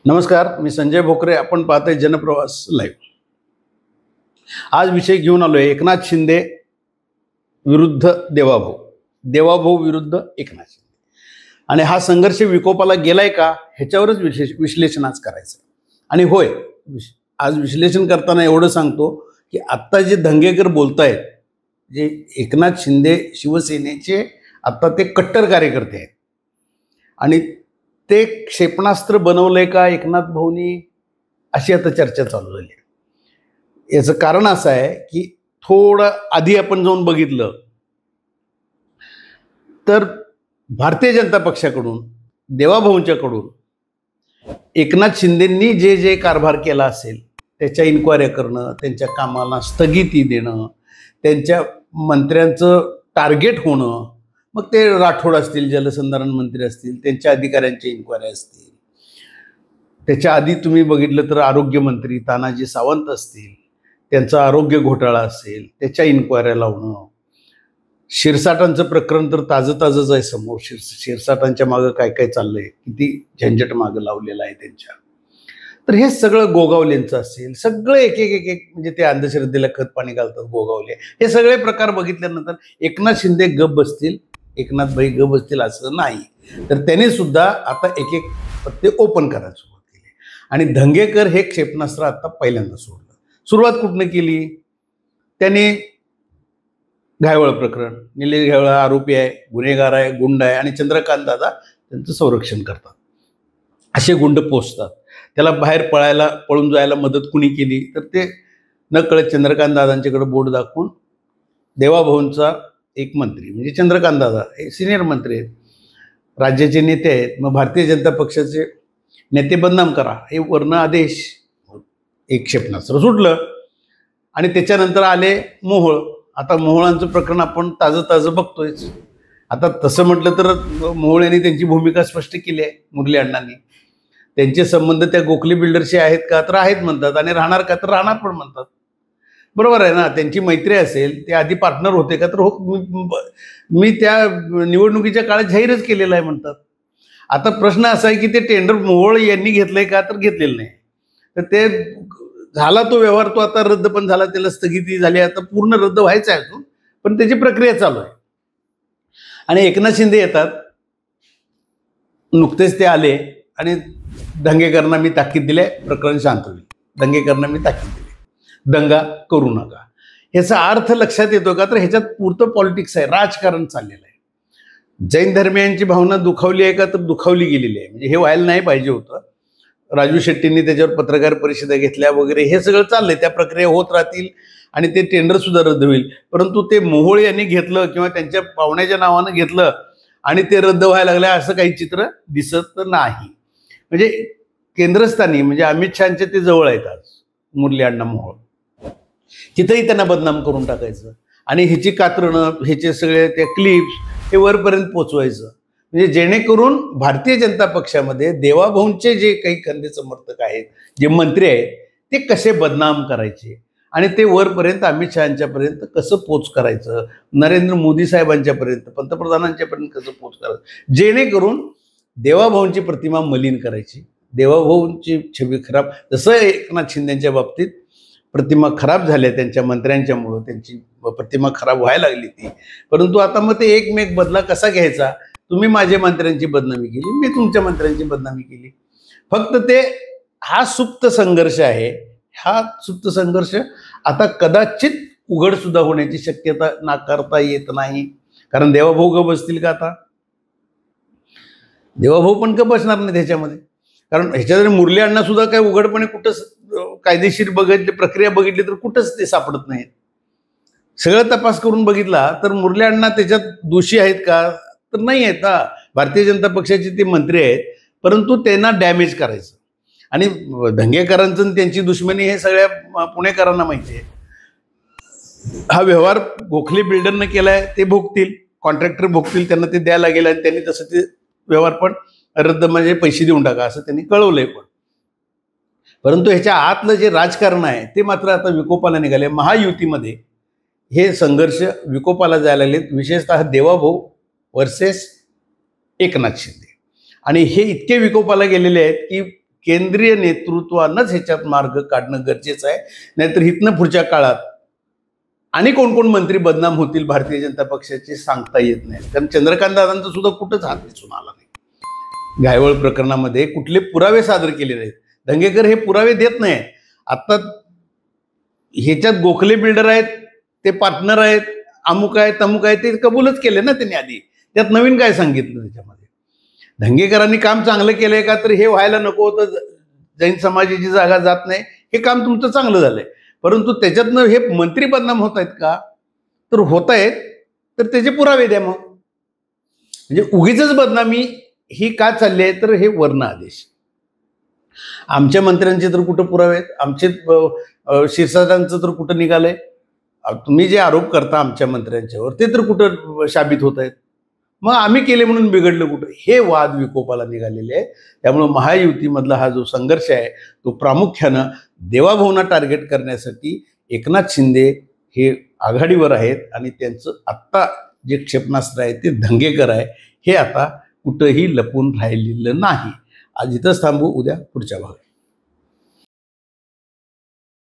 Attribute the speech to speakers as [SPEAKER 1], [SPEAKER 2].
[SPEAKER 1] नमस्कार, मी संजय भोकरे. आपण पाहताय जनप्रवास लाईव्ह. आज विषय घेऊन आलोय एकनाथ शिंदे विरुद्ध देवाभाऊ, देवाभाऊ विरुद्ध एकनाथ शिंदे. आणि हा संघर्ष विकोपाला गेलाय का ह्याच्यावरच विश्लेषण आज करायचं. आणि होय, आज विश्लेषण करताना एवढं सांगतो की आत्ता जे दंगेकर बोलतायत, जे एकनाथ शिंदे शिवसेनेचे आत्ता ते कट्टर कार्यकर्ते आहेत आणि ते क्षेपणास्त्र बनवलंय का एकनाथ भाऊनी, अशी आता चर्चा चालू झाली आहे. याचं कारण असं आहे की थोडं आधी आपण जाऊन बघितलं तर भारतीय जनता पक्षाकडून, देवाभाऊंच्याकडून एकनाथ शिंदेंनी जे जे कारभार केला असेल त्याच्या इन्क्वायऱ्या करणं, त्यांच्या कामाला स्थगिती देणं, त्यांच्या मंत्र्यांचं टार्गेट होणं, मग ते राठोड असतील, जलसंधारण मंत्री असतील, त्यांच्या अधिकाऱ्यांच्या इन्क्वायरी असतील. त्याच्या आधी तुम्ही बघितलं तर आरोग्यमंत्री तानाजी सावंत असतील, त्यांचा आरोग्य घोटाळा असेल, त्याच्या इन्क्वायऱ्या लावणं. शिरसाटांचं प्रकरण तर ताजंच आहे समोर. शिरसाटांच्या मागं काय काय चाललंय, किती झंझट मागं लावलेलं आहे त्यांच्या. तर हे सगळं गोगावलेंचं असेल, सगळं एक एक एक एक म्हणजे ते अंधश्रद्धेला खत पाणी घालतात गोगावले. हे सगळे प्रकार बघितल्यानंतर एकनाथ शिंदे गप बसतील, एकनाथ भाई गप बसतील असं नाही. तर त्याने सुद्धा आता एक एक पत्ते ओपन करायला सुरुवात केली. आणि दंगेकर हे क्षेपणास्त्र आता पहिल्यांदा सोडलं. सुरुवात कुठनं केली? त्याने घायवळ प्रकरण, निलेश घायवळ आरोपी आहे, गुन्हेगार आहे, गुंड आहे आणि चंद्रकांत दादा त्यांचं संरक्षण करतात. असे गुंड पोचतात. त्याला बाहेर पळून जायला मदत कुणी केली तर ते नकळत चंद्रकांत दादांच्याकडे बोट दाखवून देवाभाऊंचा एक मंत्री म्हणजे चंद्रकांत दादा हे सिनियर मंत्री आहेत, राज्याचे नेते आहेत. मग भारतीय जनता पक्षाचे नेते बदनाम करा हे वर्ण आदेश. एक क्षेपणास्त्र सुटलं आणि त्याच्यानंतर आले मोहोळ. आता मोहोळांचं प्रकरण आपण ताजं बघतोयच. आता तसं म्हटलं तर मोहोळ यांनी त्यांची भूमिका स्पष्ट केली आहे. मुरली अण्णांनी त्यांचे संबंध त्या गोखले बिल्डरशी आहेत का तर आहेत म्हणतात, आणि राहणार का तर राहणार पण म्हणतात. बरोबर आहे ना. त्यांची मैत्री असेल, ते आधी पार्टनर होते का तर हो, मी त्या निवडणुकीच्या काळात जाहीरच केलेलं आहे म्हणतात. आता प्रश्न असा आहे की ते टेंडर मोहोळ यांनी घेतलंय का तर घेतलेलं नाही. तर ते झाला तो व्यवहार, तो आता रद्द पण झाला, त्याला स्थगिती झाली, आता पूर्ण रद्द व्हायचं आहे अजून, पण त्याची प्रक्रिया चालू आहे. आणि एकनाथ शिंदे येतात, नुकतेच ते आले आणि दंगेकरांना मी ताकीद दिले, प्रकरण शांत होईल. दंगेकरांना मी ताकीद दिली, दंगा करू नका. ह्याचा अर्थ लक्षात येतो का तर ह्याच्यात पुरतं पॉलिटिक्स आहे, राजकारण चाललेलं आहे. जैन धर्मियांची भावना दुखावली आहे का तर दुखावली गेलेली आहे. म्हणजे हे व्हायला नाही पाहिजे होतं. राजू शेट्टींनी त्याच्यावर पत्रकार परिषदा घेतल्या वगैरे, हे सगळं चाललंय. त्या प्रक्रिया होत राहतील आणि ते टेंडर सुद्धा रद्द होईल. परंतु ते मोहोळ यांनी घेतलं किंवा त्यांच्या पाहुण्याच्या नावानं घेतलं आणि ते रद्द व्हायला लागलं असं काही चित्र दिसत नाही. म्हणजे केंद्रस्थानी म्हणजे अमित शहाचे ते जवळ आहेत आज मुरली अण्णा मोहोळ. तिथंही त्यांना बदनाम करून टाकायचं आणि ह्याची कात्रणं, ह्याचे सगळे ते क्लिप्स हे वरपर्यंत पोचवायचं. म्हणजे जेणेकरून भारतीय जनता पक्षामध्ये देवाभाऊंचे जे काही खंदे समर्थक आहेत, जे मंत्री आहेत, ते कसे बदनाम करायचे आणि ते वरपर्यंत अमित शहांच्यापर्यंत कसं पोच करायचं, नरेंद्र मोदी साहेबांच्यापर्यंत, पंतप्रधानांच्यापर्यंत कसं पोच करायचं, जेणेकरून देवाभाऊंची प्रतिमा मलिन करायची, देवाभाऊंची छबी खराब. जसं एकनाथ शिंदेच्या बाबतीत प्रतिमा खराब झाल्या त्यांच्या मंत्र्यांच्यामुळं, त्यांची प्रतिमा खराब व्हायला लागली ती. परंतु आता मग ते एकमेक बदला कसा घ्यायचा? तुम्ही माझ्या मंत्र्यांची बदनामी केली, मी तुमच्या मंत्र्यांची बदनामी केली. फक्त ते हा सुप्त संघर्ष आहे. हा सुप्त संघर्ष आता कदाचित उघड सुद्धा होण्याची शक्यता नाकारता येत नाही. कारण देवाभाऊ गप बसतील का? आता देवाभाऊ पण गप बसणार नाही त्याच्यामध्ये. कारण ह्याच्या जरी मुरली अण्णा सुद्धा काय उघडपणे कुठंच कायदेशीर प्रक्रिया बघितली तर कुठंच ते सापडत नाहीत. सगळं तपास करून बघितला तर मुरली अण्णा त्याच्यात दोषी आहेत का तर नाही आहेत. भारतीय जनता पक्षाचे ते मंत्री आहेत, परंतु त्यांना डॅमेज करायचं. आणि दंगेकरांचं त्यांची दुश्मनी हे सगळ्या पुणेकरांना माहिती आहे. हा व्यवहार गोखले बिल्डरनं केलाय, ते भोगतील, कॉन्ट्रॅक्टर भोगतील, त्यांना ते द्यायला लागेल आणि त्यांनी तसं ते व्यवहार पण रद्द म्हणजे पैसे देऊन टाका असं त्यांनी कळवलंय. पण परंतु ह्याच्या आतलं जे राजकारण आहे ते मात्र आता विकोपाला निघाले. महायुतीमध्ये हे संघर्ष विकोपाला जायला लागलेत, विशेषतः देवाभाऊ वर्सेस एकनाथ शिंदे. आणि हे इतके विकोपाला गेलेले आहेत की केंद्रीय नेतृत्वानंच ह्याच्यात मार्ग काढणं गरजेचं आहे. नाहीतर इथनं पुढच्या काळात आणि कोण कोण मंत्री बदनाम होतील भारतीय जनता पक्षाचे सांगता येत नाही. कारण चंद्रकांत दादांचा सुद्धा कुठंच हात दिसून आला नाही. घायवळ प्रकरणामध्ये कुठले पुरावे सादर केले नाहीत. धंगेकर हे पुरावे देत नाही. आता ह्याच्यात गोखले बिल्डर आहेत, ते पार्टनर आहेत, अमुक आहे तमुक आहे, ते कबूलच केले ना त्यांनी आधी. त्यात नवीन काय सांगितलं त्याच्यामध्ये? धंगेकरांनी काम चांगलं केलंय का? तर हे व्हायला नको होतं, जैन समाजाची जागा जात नाही, हे काम तुमचं चांगलं झालंय. परंतु त्याच्यातनं हे मंत्री बदनाम होत आहेत का? तर होत आहेत, तर त्याचे पुरावे द्या. मग म्हणजे उगीचच बदनामी ही का चालली आहे? तर हे वर्ण आदेश. आमच्या मंत्र्यांचे तर कुठं पुरावे आहेत? आमचे शिरसाटांचं तर कुठं निघालंय? तुम्ही जे आरोप करता आमच्या मंत्र्यांच्यावर ते तर कुठं साबित होत आहेत? मग आम्ही केले म्हणून बिघडलं कुठं? हे वाद विकोपाला निघालेले आहे. त्यामुळं महायुतीमधला हा जो संघर्ष आहे तो प्रामुख्यानं देवाभाऊंना टार्गेट करण्यासाठी एकनाथ शिंदे हे आघाडीवर आहेत आणि त्यांचं आत्ता जे क्षेपणास्त्र आहे ते धंगेकर आहे. हे आता कुठंही लपून राहिलेलं नाही. आज इथंच थांबू, उद्या पुढच्या भागात.